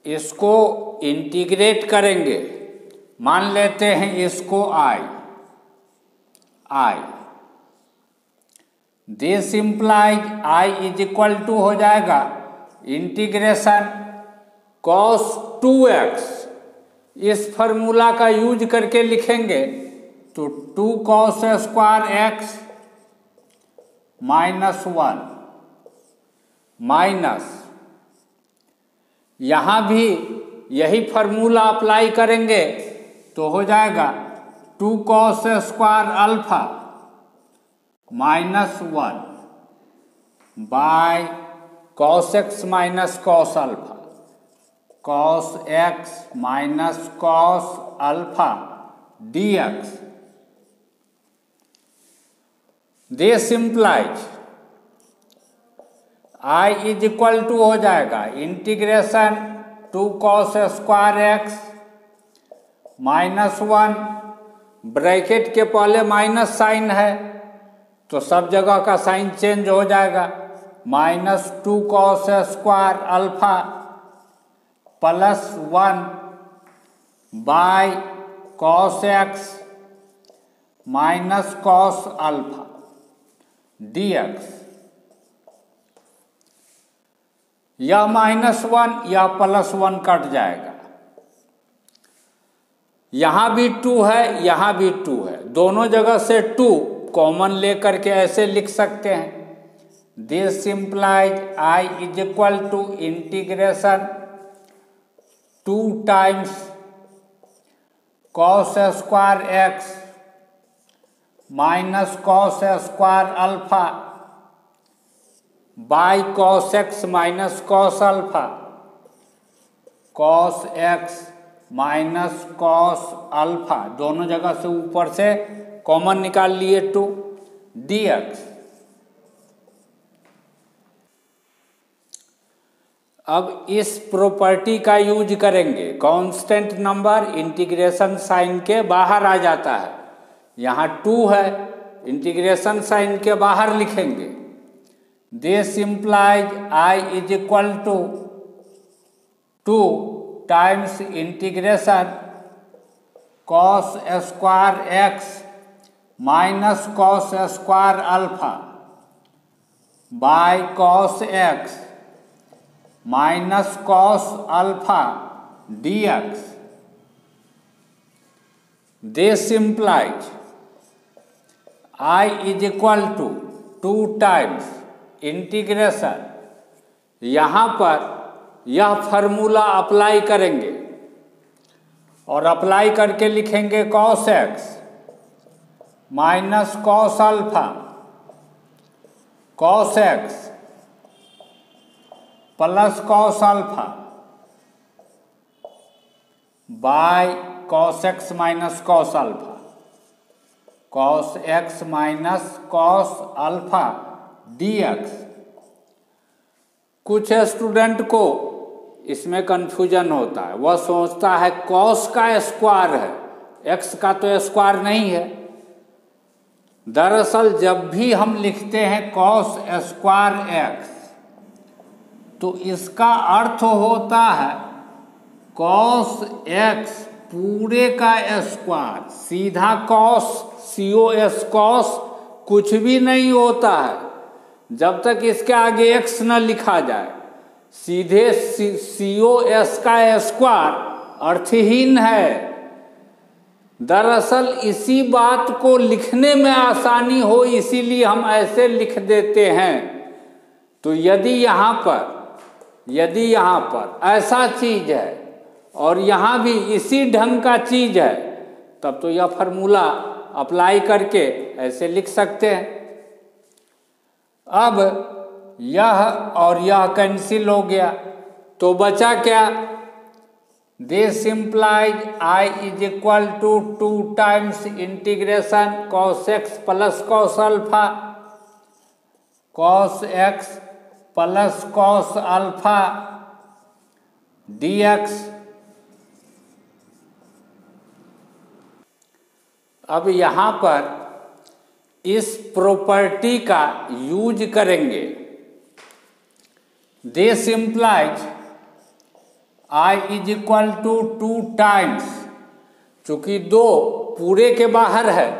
इसको इंटीग्रेट करेंगे, मान लेते हैं इसको I, this implies I is equal to हो जाएगा इंटीग्रेशन cos 2x, इस फॉर्मूला का यूज करके लिखेंगे तो 2 cos स्क्वायर x -1 माइनस, यहाँ भी यही फार्मूला अप्लाई करेंगे तो हो जाएगा 2 cos square alpha -1 by cos x minus cos alpha, cos x minus cos alpha dx। This implies I is equal to हो जाएगा integration 2 cos square x -1, bracket के पहले माइनस साइन है तो सब जगह का साइन चेंज हो जाएगा, -2 cos square alpha +1 by cos x minus cos alpha dx। यह -1 यह +1 कट जाएगा, यहाँ भी 2 है यहाँ भी 2 है, दोनों जगह से 2 कॉमन लेकर के ऐसे लिख सकते हैं। This implies I is equal to integration 2 times cos square x minus cos square alpha by cos x minus cos alpha, cos x minus cos alpha, दोनों जगह से ऊपर से कॉमन निकाल लिए 2 dx। अब इस प्रॉपर्टी का यूज करेंगे, कांस्टेंट नंबर इंटीग्रेशन साइन के बाहर आ जाता है, यहाँ 2 है इंटीग्रेशन साइन के बाहर लिखेंगे। This implies I is equal to 2 times integration cos square x minus cos square alpha by cos x minus cos alpha dx। This implies I is equal to 2 times integration, यहाँ पर यह formula apply करेंगे और apply करके लिखेंगे cos x minus cos alpha cos x plus cos alpha by cos x minus cos alpha, cos x minus cos alpha dx। कुछ student को इसमें कंफ्यूजन होता है, वह सोचता है cos का स्क्वायर है, x का तो स्क्वायर नहीं है। दरअसल जब भी हम लिखते हैं cos स्क्वायर x तो इसका अर्थ होता है cos x पूरे का स्क्वायर, सीधा cos cos कुछ भी नहीं होता है जब तक इसके आगे x न लिखा जाए, सीधे cos का स्क्वायर अर्थहीन है। दरअसल इसी बात को लिखने में आसानी हो इसीलिए हम ऐसे लिख देते हैं। तो यदि यहाँ पर ऐसा चीज है और यहाँ भी इसी ढंग का चीज है तब तो यह फार्मूला अप्लाई करके ऐसे लिख सकते हैं। अब यह और यह कैंसिल हो गया तो बचा क्या? This implies I is equal to 2 times integration cos x plus cos alpha cos x plus cos alpha dx। अब यहाँ पर इस प्रॉपर्टी का यूज करेंगे। This implies I is equal to 2 times, चूंकि 2 पूरे के बाहर है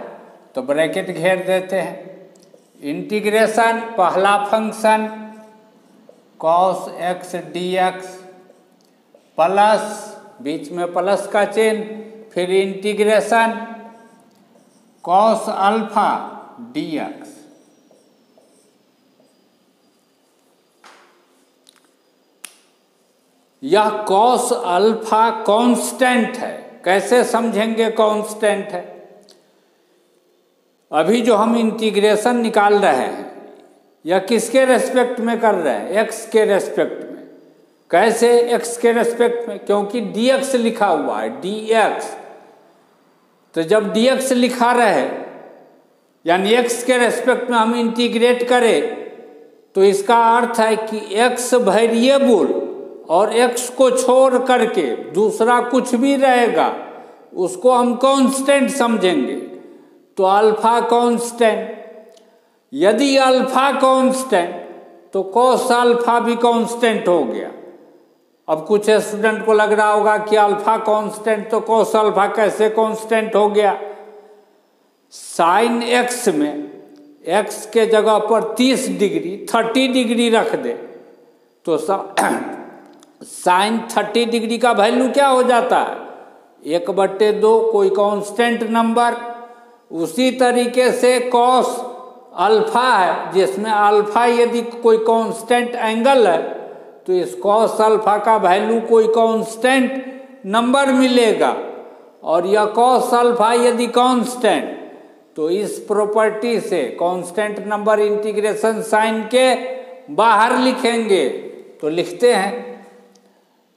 तो ब्रैकेट घेर देते हैं, इंटीग्रेशन पहला function cos x dx plus बीच में प्लस का चिन्ह, फिर इंटीग्रेशन cos अल्फा dx। यह cos अल्फा कांस्टेंट है। कैसे समझेंगे कांस्टेंट है? अभी जो हम इंटीग्रेशन निकाल रहे हैं यह किसके रेस्पेक्ट में कर रहे हैं? x के रेस्पेक्ट में। कैसे x के रेस्पेक्ट में? क्योंकि dx लिखा हुआ है, dx। तो जब dx लिखा रहे यानी x के रेस्पेक्ट में हम इंटीग्रेट करें तो इसका अर्थ है कि x वेरिएबल और x को छोड़ करके दूसरा कुछ भी रहेगा उसको हम कांस्टेंट समझेंगे। तो अल्फा कांस्टेंट, यदि अल्फा कांस्टेंट तो cos अल्फा भी कांस्टेंट हो गया। अब कुछ स्टूडेंट को लग रहा होगा कि अल्फा कांस्टेंट तो cos अल्फा कैसे कांस्टेंट हो गया? साइन x में x के जगह पर 30 डिग्री रख दे तो साइन 30 डिग्री का वैल्यू क्या हो जाता है? 1/2, कोई कांस्टेंट नंबर। उसी तरीके से cos अल्फा है जिसमें अल्फा यदि कोई कांस्टेंट एंगल है तो इस cos अल्फा का वैल्यू कोई कांस्टेंट नंबर मिलेगा, और यह cos अल्फा यदि कांस्टेंट तो इस प्रॉपर्टी से कांस्टेंट नंबर इंटीग्रेशन साइन के बाहर लिखेंगे। तो लिखते हैं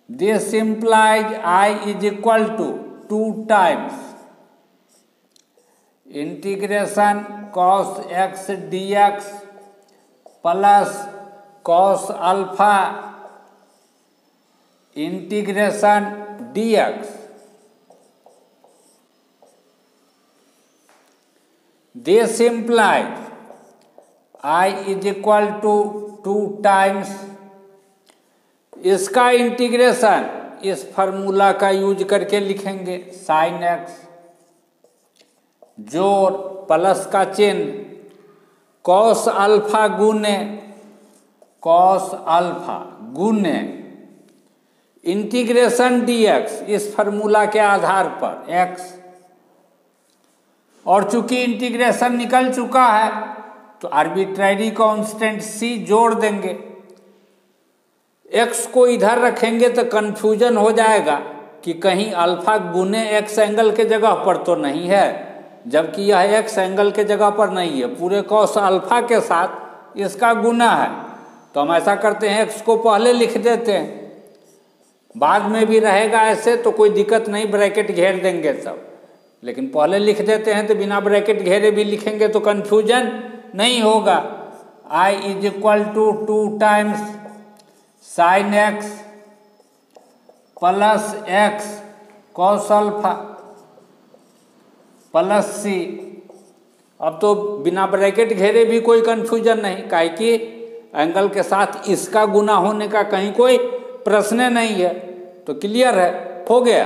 this implies I is equal to 2 times integration cos x dx plus cos alpha integration dx। This implies I is equal to 2 times, इसका इंटीग्रेशन इस फार्मूला का यूज करके लिखेंगे, साइन x जोड़ प्लस का चिन्ह cos अल्फा गुने integration dx इस फार्मूला के आधार पर x। और चूंकि इंटीग्रेशन निकल चुका है तो आर्बिट्ररी कांस्टेंट c जोड़ देंगे। x को इधर रखेंगे तो कंफ्यूजन हो जाएगा कि कहीं अल्फा गुने x एंगल के जगह पर तो नहीं है, जबकि यह x एंगल के जगह पर नहीं है, पूरे cos अल्फा के साथ इसका गुना है। तो हम ऐसा करते हैं x को पहले लिख देते हैं, बाद में भी रहेगा ऐसे तो कोई दिक्कत नहीं, ब्रैकेट घेर देंगे सब, लेकिन पहले लिख देते हैं तो बिना ब्रैकेट घेरे भी लिखेंगे तो कंफ्यूजन नहीं होगा। I is equal to 2 times sine x plus x cos alpha plus c। अब तो बिना ब्रैकेट घेरे भी कोई कंफ्यूजन नहीं, काहे कि एंगल के साथ इसका गुना होने का कहीं कोई प्रश्न नहीं है। तो क्लियर है, हो गया।